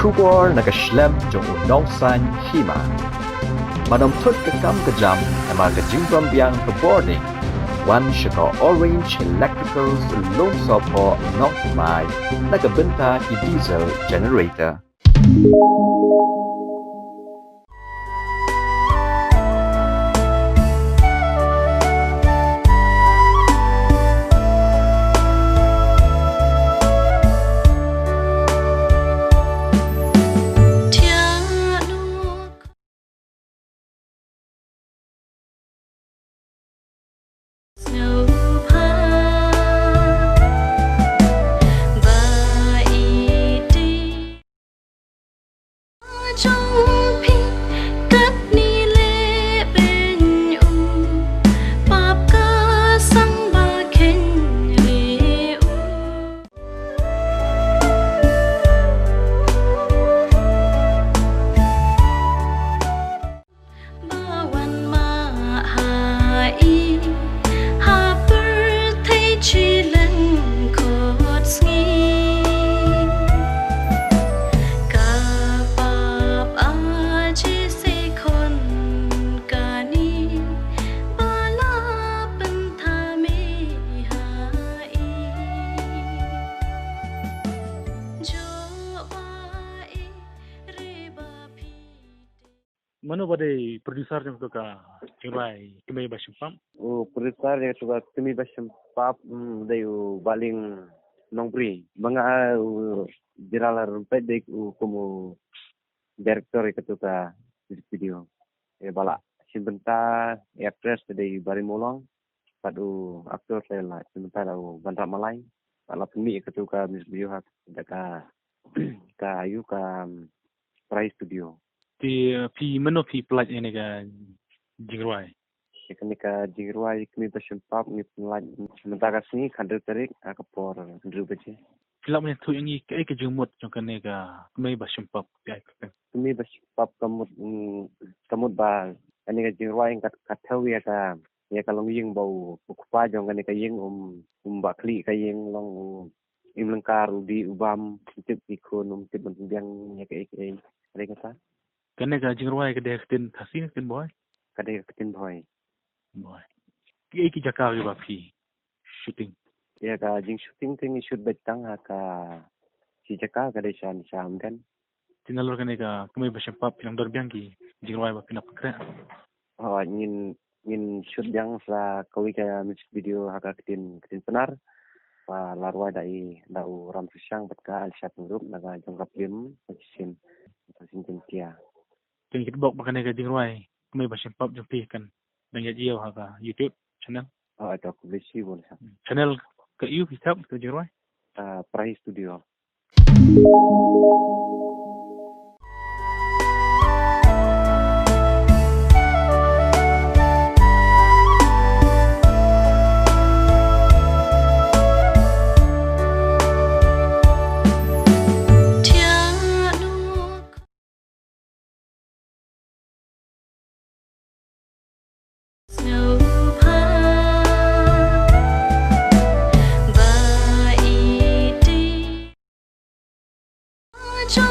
Kubor nakaslem jong unong san hima. Manomtut kakam kajam ama kajingram biang ke boarding. Wan shaka orange electricals lom sopo nok mai nakabenta ki diesel generator. Mana badai produser yang suka cirai kembali basumpam? Oh, produser yang suka kembali basumpam dayu baling nongpri. Bangga jiralar rumpet dek como director itu ka video. Bala sebentar actress dari Barimolong, padu aktor saya lah sebentar au Bandar Malai. Bala pemi itu ka video hak deka ka ayu ka Price Studio. Pi mana pi pelaj ini ka jingruai. Kami ka jingruai kami basumpam ni pelaj sementara sini kader tarik akapor drubeje. Film yang tu ini ke jengmut jong kene ka kembali basumpam ya. Kami basumpam kamut ba ani ka jingruai katau ya ka long ying bau kupa jong kene ka ying bakli ka ying long imlengkar di ubam tip ikon tip bendiang ya ka ada kata Kene ka jingruai ka deketin tasin kin boy. Kada ketin boy. Ki jakar ba pi shooting. Ya ka jing shooting ting shoot betang ka si jaka kada syam kan. Tinalor kene ka kembali basumpam yang dorbiang ki jingruai ba pinapakra. Oh ngin shoot yang sa kawi ka music video haka ketin penar. Pa larwa dai dau ram susang betka al syat grup naga jongkap lim sin tia. Kene kita bawa makane ka jingruai kembali basumpam jong pi kan dan jiau haka YouTube channel. Oh ada aku besi boleh. Channel ke you kita ke jingruai. Price Studio. Trong